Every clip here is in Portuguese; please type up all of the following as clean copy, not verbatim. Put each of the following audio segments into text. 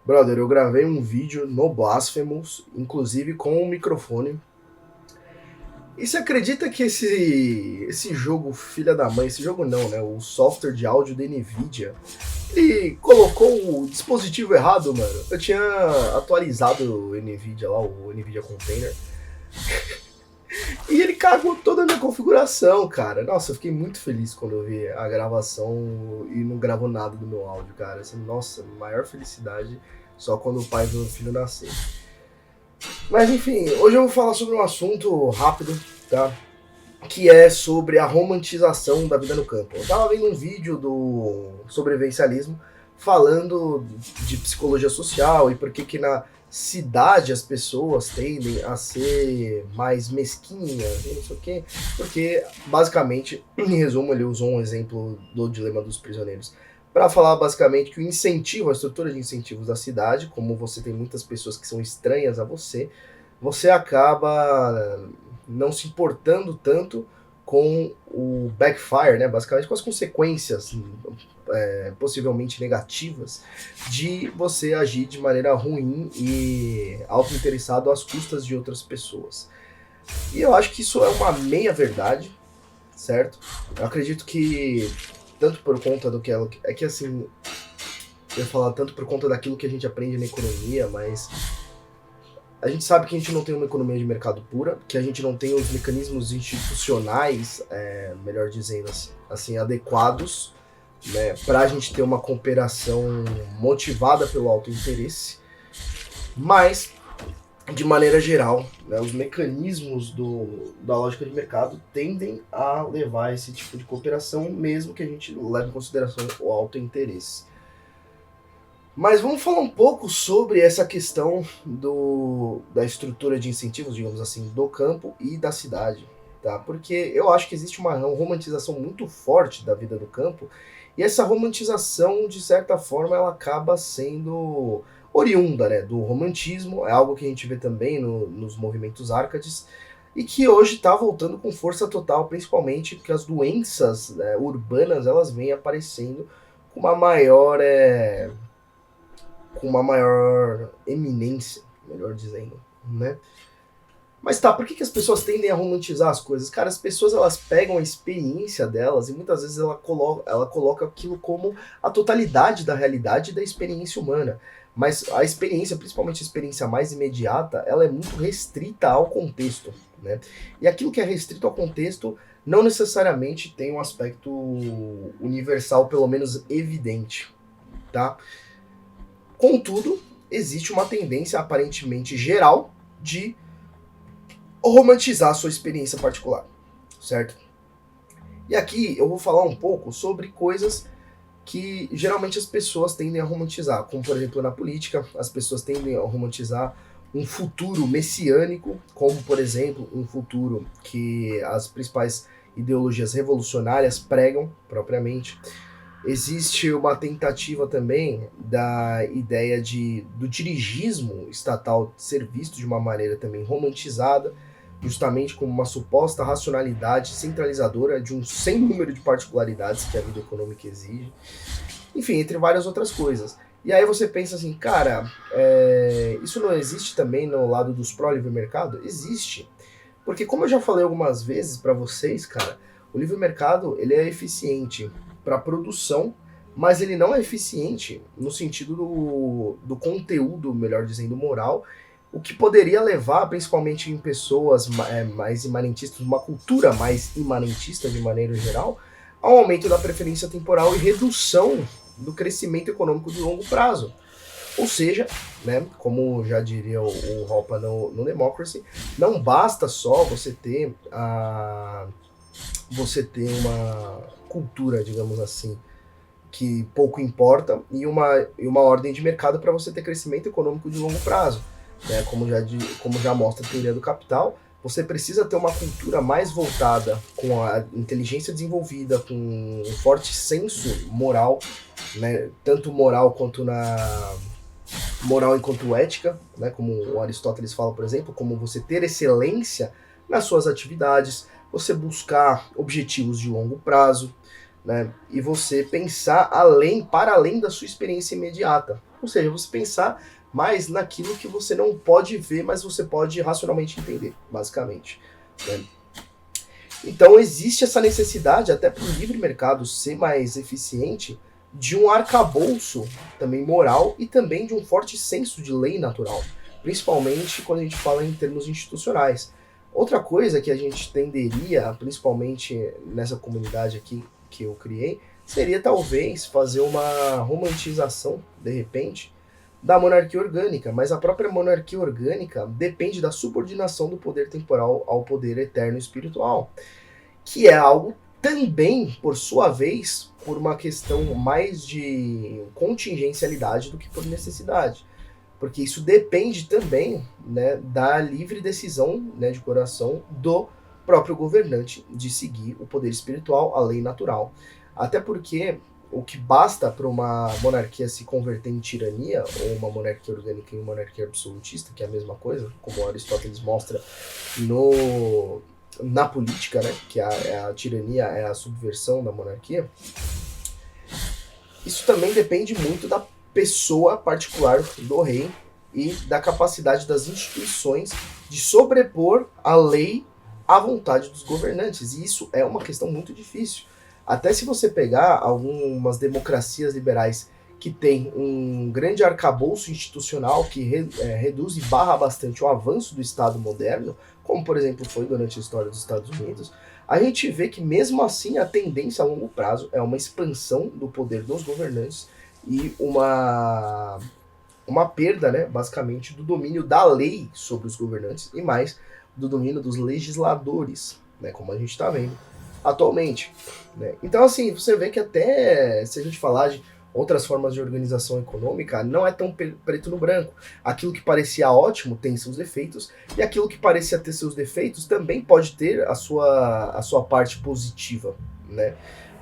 Brother, eu gravei um vídeo no Blasphemous, inclusive com um microfone. E você acredita que esse jogo, filha da mãe, esse jogo não, né? O software de áudio da Nvidia, ele colocou o dispositivo errado, mano. Eu tinha atualizado o Nvidia lá, o Nvidia Container, e ele cagou toda a minha configuração, cara. Nossa, eu fiquei muito feliz quando eu vi a gravação e não gravou nada do meu áudio, cara. Assim, nossa, maior felicidade só quando o pai do meu filho nascer. Mas enfim, hoje eu vou falar sobre um assunto rápido, tá? Que é sobre a romantização da vida no campo. Eu tava vendo um vídeo do sobrevivencialismo falando de psicologia social e por que na cidade as pessoas tendem a ser mais mesquinhas e não sei o quê. Porque, basicamente, em resumo, ele usou um exemplo do dilema dos prisioneiros para falar basicamente que o incentivo, a estrutura de incentivos da cidade, como você tem muitas pessoas que são estranhas a você, você acaba não se importando tanto com o backfire, né, basicamente com as consequências possivelmente negativas de você agir de maneira ruim e auto-interessado às custas de outras pessoas. E eu acho que isso é uma meia-verdade, certo? Eu acredito que tanto por conta do que ela... É que assim, eu ia falar tanto por conta daquilo que a gente aprende na economia, mas a gente sabe que a gente não tem uma economia de mercado pura, que a gente não tem os mecanismos institucionais, melhor dizendo assim, adequados, né, para a gente ter uma cooperação motivada pelo alto interesse, mas de maneira geral, né, os mecanismos da lógica de mercado tendem a levar esse tipo de cooperação, mesmo que a gente leve em consideração o alto interesse. Mas vamos falar um pouco sobre essa questão da estrutura de incentivos, digamos assim, do campo e da cidade, tá? Porque eu acho que existe uma romantização muito forte da vida do campo, e essa romantização, de certa forma, ela acaba sendo oriunda, né, do romantismo, é algo que a gente vê também nos movimentos árcades, e que hoje está voltando com força total, principalmente porque as doenças, né, urbanas elas vêm aparecendo com uma maior eminência, melhor dizendo, né? Mas tá, por que as pessoas tendem a romantizar as coisas? Cara, as pessoas elas pegam a experiência delas e muitas vezes ela coloca aquilo como a totalidade da realidade da experiência humana. Mas a experiência, principalmente a experiência mais imediata, ela é muito restrita ao contexto, né? E aquilo que é restrito ao contexto não necessariamente tem um aspecto universal, pelo menos evidente, tá? Contudo, existe uma tendência aparentemente geral de romantizar a sua experiência particular, certo? E aqui eu vou falar um pouco sobre coisas que geralmente as pessoas tendem a romantizar, como por exemplo na política, as pessoas tendem a romantizar um futuro messiânico, como por exemplo um futuro que as principais ideologias revolucionárias pregam propriamente. Existe uma tentativa também da ideia do dirigismo estatal ser visto de uma maneira também romantizada, justamente como uma suposta racionalidade centralizadora de um sem número de particularidades que a vida econômica exige. Enfim, entre várias outras coisas. E aí você pensa assim, cara, isso não existe também no lado dos pró-livre mercado? Existe. Porque como eu já falei algumas vezes para vocês, cara, o livre mercado ele é eficiente para produção, mas ele não é eficiente no sentido do conteúdo, melhor dizendo, moral, o que poderia levar, principalmente em pessoas mais imanentistas, uma cultura mais imanentista de maneira geral, ao aumento da preferência temporal e redução do crescimento econômico de longo prazo. Ou seja, né, como já diria o Hoppe no Democracy, não basta só você ter uma cultura, digamos assim, que pouco importa e uma ordem de mercado para você ter crescimento econômico de longo prazo. Né? Como já mostra a teoria do capital, você precisa ter uma cultura mais voltada com a inteligência desenvolvida, com um forte senso moral, né? Tanto moral quanto moral enquanto ética, né? Como o Aristóteles fala, por exemplo, como você ter excelência nas suas atividades, você buscar objetivos de longo prazo, né? E você pensar além, para além da sua experiência imediata. Ou seja, você pensar mais naquilo que você não pode ver, mas você pode racionalmente entender, basicamente, né? Então existe essa necessidade, até para o livre mercado ser mais eficiente, de um arcabouço também moral e também de um forte senso de lei natural, principalmente quando a gente fala em termos institucionais. Outra coisa que a gente tenderia, principalmente nessa comunidade aqui que eu criei, seria talvez fazer uma romantização, de repente, da monarquia orgânica, mas a própria monarquia orgânica depende da subordinação do poder temporal ao poder eterno espiritual, que é algo também, por sua vez, por uma questão mais de contingencialidade do que por necessidade. Porque isso depende também, né, da livre decisão, né, de coração do próprio governante de seguir o poder espiritual, a lei natural. Até porque o que basta para uma monarquia se converter em tirania, ou uma monarquia orgânica em monarquia absolutista, que é a mesma coisa, como Aristóteles mostra na política, né, que a tirania é a subversão da monarquia, isso também depende muito da pessoa particular do rei e da capacidade das instituições de sobrepor a lei à vontade dos governantes. E isso é uma questão muito difícil. Até se você pegar algumas democracias liberais que tem um grande arcabouço institucional que reduz e barra bastante o avanço do Estado moderno, como por exemplo foi durante a história dos Estados Unidos, a gente vê que mesmo assim a tendência a longo prazo é uma expansão do poder dos governantes e uma perda, né, basicamente, do domínio da lei sobre os governantes e mais do domínio dos legisladores, né, como a gente está vendo atualmente, né? Então, assim, você vê que até se a gente falar de outras formas de organização econômica, não é tão preto no branco. Aquilo que parecia ótimo tem seus defeitos, e aquilo que parecia ter seus defeitos também pode ter a sua parte positiva, né?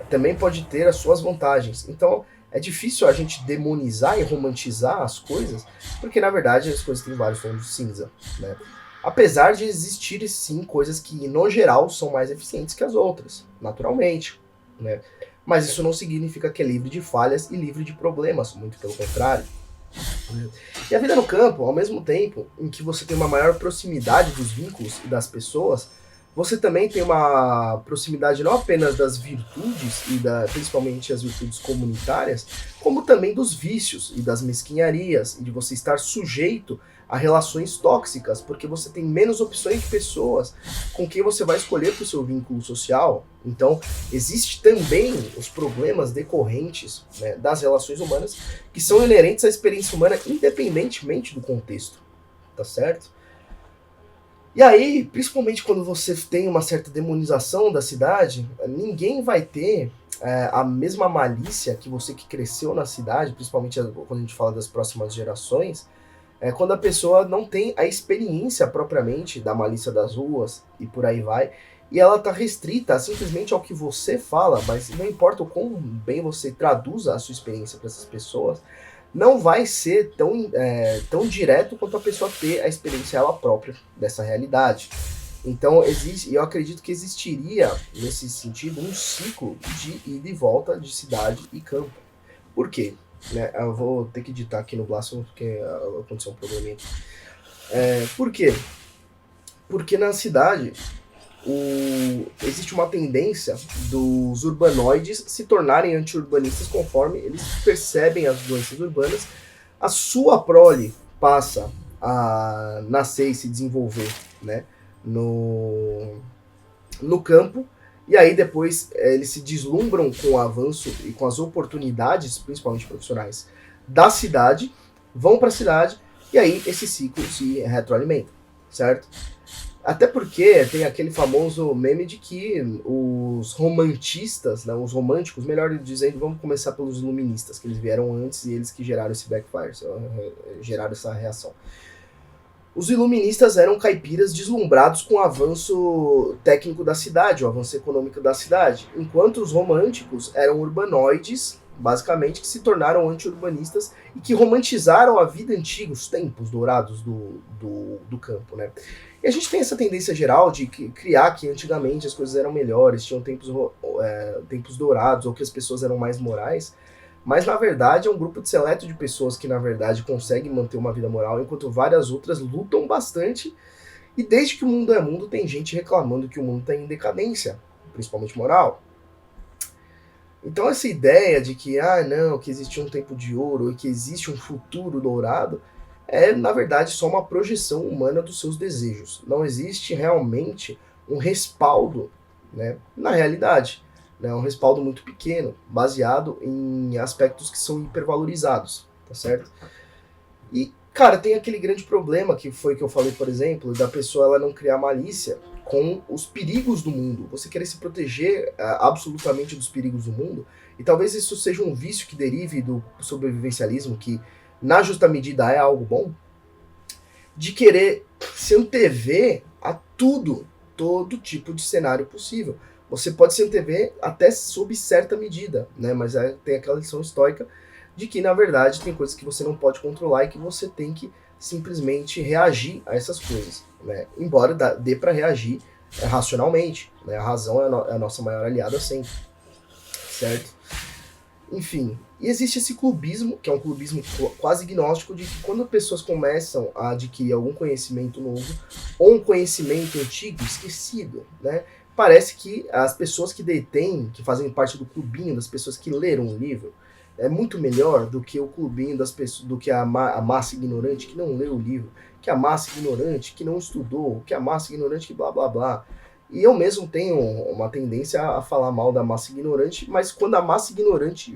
Também pode ter as suas vantagens. Então, é difícil a gente demonizar e romantizar as coisas, porque na verdade as coisas têm vários tons de cinza, né? Apesar de existirem sim coisas que, no geral, são mais eficientes que as outras, naturalmente, né? Mas isso não significa que é livre de falhas e livre de problemas, muito pelo contrário, né? E a vida no campo, ao mesmo tempo em que você tem uma maior proximidade dos vínculos e das pessoas, você também tem uma proximidade não apenas das virtudes, principalmente as virtudes comunitárias, como também dos vícios e das mesquinharias, e de você estar sujeito a relações tóxicas, porque você tem menos opções de pessoas com quem você vai escolher para o seu vínculo social. Então, existe também os problemas decorrentes, né, das relações humanas, que são inerentes à experiência humana independentemente do contexto, tá certo? E aí, principalmente quando você tem uma certa demonização da cidade, ninguém vai ter a mesma malícia que você que cresceu na cidade, principalmente quando a gente fala das próximas gerações, quando a pessoa não tem a experiência propriamente da malícia das ruas e por aí vai, e ela está restrita simplesmente ao que você fala, mas não importa o quão bem você traduza a sua experiência para essas pessoas, não vai ser tão direto quanto a pessoa ter a experiência ela própria dessa realidade. Então, eu acredito que existiria, nesse sentido, um ciclo de ida e volta de cidade e campo. Por quê? Né, eu vou ter que editar aqui no Blasphemous porque aconteceu um probleminha aqui. Por quê? Porque na cidade existe uma tendência dos urbanoides se tornarem anti-urbanistas conforme eles percebem as doenças urbanas. A sua prole passa a nascer e se desenvolver, né, no campo. E aí depois eles se deslumbram com o avanço e com as oportunidades, principalmente profissionais, da cidade, vão para a cidade, e aí esse ciclo se retroalimenta, certo? Até porque tem aquele famoso meme de que os romantistas, né, os românticos, melhor dizendo, vamos começar pelos iluministas, que eles vieram antes e eles que geraram esse backfire, geraram essa reação. Os iluministas eram caipiras deslumbrados com o avanço técnico da cidade, o avanço econômico da cidade, enquanto os românticos eram urbanoides basicamente, que se tornaram anti-urbanistas e que romantizaram a vida antiga, os tempos dourados do campo, né? E a gente tem essa tendência geral de criar que antigamente as coisas eram melhores, tinham tempos dourados, ou que as pessoas eram mais morais, mas na verdade é um grupo de seleto de pessoas que na verdade conseguem manter uma vida moral, enquanto várias outras lutam bastante. E desde que o mundo é mundo, tem gente reclamando que o mundo está em decadência, principalmente moral. Então essa ideia de que, não, que existe um tempo de ouro e que existe um futuro dourado, é na verdade só uma projeção humana dos seus desejos. Não existe realmente um respaldo, né, na realidade. Né, um respaldo muito pequeno, baseado em aspectos que são hipervalorizados, tá certo? E, cara, tem aquele grande problema que foi que eu falei, por exemplo, da pessoa ela não criar malícia com os perigos do mundo. Você querer se proteger absolutamente dos perigos do mundo, e talvez isso seja um vício que derive do sobrevivencialismo, que na justa medida é algo bom, de querer se antever a tudo, todo tipo de cenário possível. Você pode se antever até sob certa medida, né? Mas tem aquela lição estoica de que, na verdade, tem coisas que você não pode controlar e que você tem que simplesmente reagir a essas coisas, né? Embora dê para reagir racionalmente, né? A razão é a nossa maior aliada sempre, certo? Enfim, e existe esse clubismo, que é um clubismo quase gnóstico, de que quando pessoas começam a adquirir algum conhecimento novo, ou um conhecimento antigo, esquecido, né? Parece que as pessoas que detêm, que fazem parte do clubinho das pessoas que leram o livro, é muito melhor do que o clubinho das pessoas, do que a massa ignorante que não leu o livro, que a massa ignorante que não estudou, que a massa ignorante que blá blá blá. E eu mesmo tenho uma tendência a falar mal da massa ignorante, mas quando a massa ignorante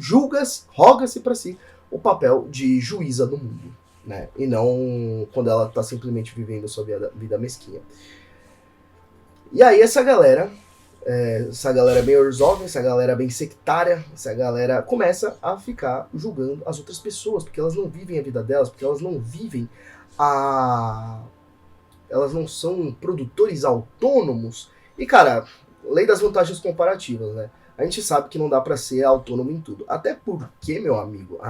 roga-se para si o papel de juíza do mundo, né? E não quando ela está simplesmente vivendo a sua vida mesquinha. E aí essa galera bem orzhov, essa galera bem sectária, essa galera começa a ficar julgando as outras pessoas, porque elas não vivem a vida delas, porque elas não vivem elas não são produtores autônomos. E, cara, lei das vantagens comparativas, né? A gente sabe que não dá para ser autônomo em tudo. Até porque, meu amigo,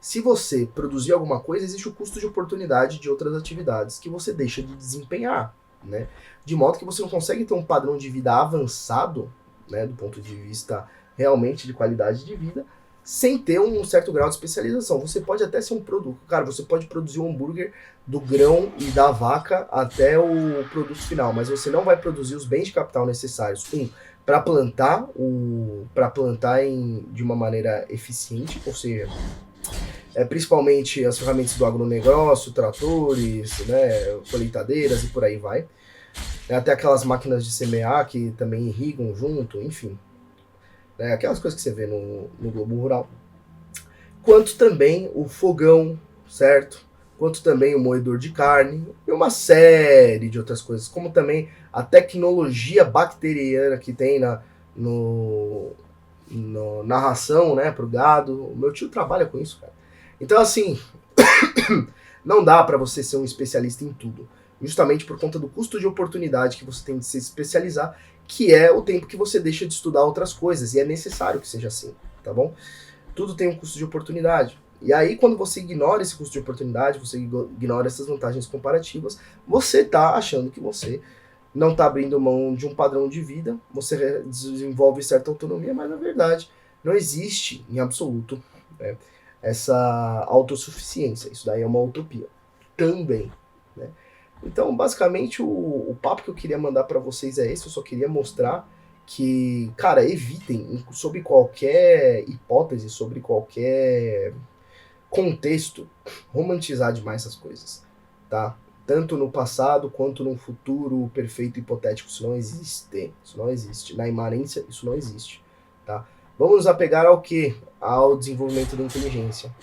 se você produzir alguma coisa, existe o custo de oportunidade de outras atividades que você deixa de desempenhar, né? De modo que você não consegue ter um padrão de vida avançado, né, do ponto de vista realmente de qualidade de vida, sem ter um certo grau de especialização. Você pode até ser um produto. Cara, você pode produzir um hambúrguer do grão e da vaca até o produto final, mas você não vai produzir os bens de capital necessários, para plantar de uma maneira eficiente, ou seja, principalmente as ferramentas do agronegócio, tratores, né, colheitadeiras e por aí vai. Até aquelas máquinas de semear que também irrigam junto, enfim. Aquelas coisas que você vê no Globo Rural. Quanto também o fogão, certo? Quanto também o moedor de carne e uma série de outras coisas, como também a tecnologia bacteriana que tem na ração, né, pro gado. O meu tio trabalha com isso, cara. Então, assim, não dá para você ser um especialista em tudo, justamente por conta do custo de oportunidade que você tem de se especializar, que é o tempo que você deixa de estudar outras coisas, e é necessário que seja assim, tá bom? Tudo tem um custo de oportunidade. E aí, quando você ignora esse custo de oportunidade, você ignora essas vantagens comparativas, você tá achando que você não tá abrindo mão de um padrão de vida, você desenvolve certa autonomia, mas na verdade não existe em absoluto, né, essa autossuficiência. Isso daí é uma utopia também, né? Então, basicamente, o papo que eu queria mandar para vocês é esse. Eu só queria mostrar que, cara, evitem, sob qualquer hipótese, sobre qualquer contexto, romantizar demais essas coisas, tá? Tanto no passado quanto no futuro perfeito hipotético. Isso não existe. Isso não existe. Na imanência, isso não existe, tá? Vamos nos apegar ao quê? Ao desenvolvimento da inteligência.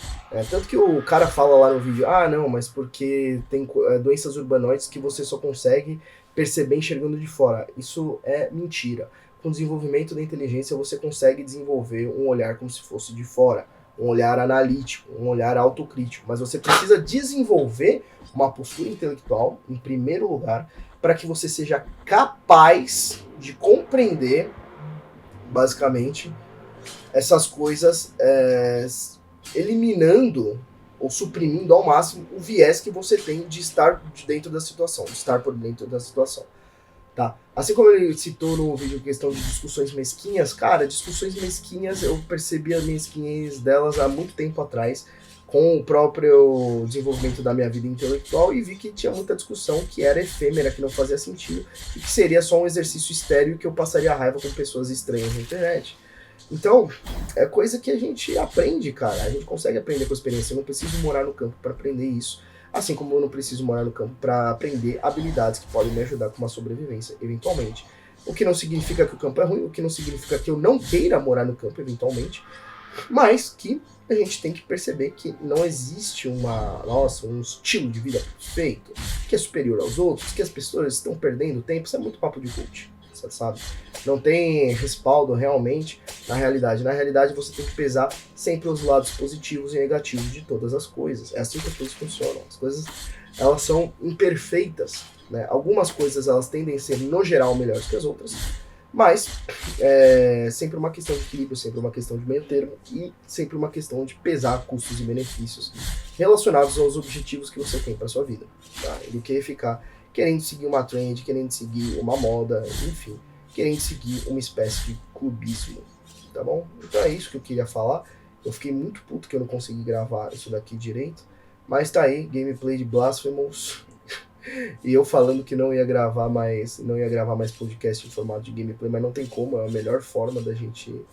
Tanto que o cara fala lá no vídeo, não, mas porque tem doenças urbanoides que você só consegue perceber enxergando de fora. Isso é mentira. Com o desenvolvimento da inteligência você consegue desenvolver um olhar como se fosse de fora, um olhar analítico, um olhar autocrítico, mas você precisa desenvolver uma postura intelectual, em primeiro lugar, para que você seja capaz de compreender, basicamente, essas coisas eliminando ou suprimindo ao máximo o viés que você tem de estar dentro da situação, de estar por dentro da situação. Tá. Assim como ele citou no vídeo questão de discussões mesquinhas, cara, discussões mesquinhas, eu percebi a mesquinhez delas há muito tempo atrás, com o próprio desenvolvimento da minha vida intelectual, e vi que tinha muita discussão que era efêmera, que não fazia sentido, e que seria só um exercício estéril que eu passaria raiva com pessoas estranhas na internet. Então, é coisa que a gente aprende, cara. A gente consegue aprender com a experiência. Eu não preciso morar no campo para aprender isso. Assim como eu não preciso morar no campo para aprender habilidades que podem me ajudar com uma sobrevivência, eventualmente. O que não significa que o campo é ruim, o que não significa que eu não queira morar no campo, eventualmente, mas que a gente tem que perceber que não existe um estilo de vida perfeito, que é superior aos outros, que as pessoas estão perdendo tempo. Isso é muito papo de coach, você sabe? Não tem respaldo realmente na realidade. Na realidade, você tem que pesar sempre os lados positivos e negativos de todas as coisas. É assim que as coisas funcionam. As coisas, elas são imperfeitas, né? Algumas coisas, elas tendem a ser, no geral, melhores que as outras, mas é sempre uma questão de equilíbrio, sempre uma questão de meio termo e sempre uma questão de pesar custos e benefícios relacionados aos objetivos que você tem para sua vida, tá? Do que ficar querendo seguir uma trend, querendo seguir uma moda, enfim, querendo seguir uma espécie de clubismo, tá bom? Então é isso que eu queria falar. Eu fiquei muito puto que eu não consegui gravar isso daqui direito, mas tá aí, gameplay de Blasphemous. E eu falando que não ia gravar mais podcast em formato de gameplay, mas não tem como, é a melhor forma da gente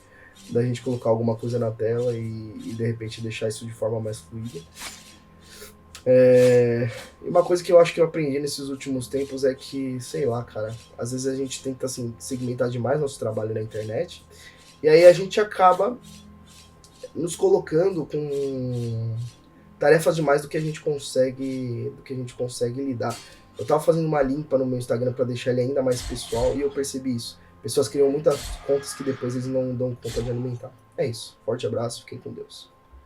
colocar alguma coisa na tela e de repente deixar isso de forma mais fluida. E uma coisa que eu acho que eu aprendi nesses últimos tempos é que, sei lá, cara, às vezes a gente tenta assim, segmentar demais nosso trabalho na internet, e aí a gente acaba nos colocando com tarefas demais do que a gente consegue lidar. Eu tava fazendo uma limpa no meu Instagram para deixar ele ainda mais pessoal e eu percebi isso. Pessoas criam muitas contas que depois eles não dão conta de alimentar. É isso. Forte abraço, fiquem com Deus.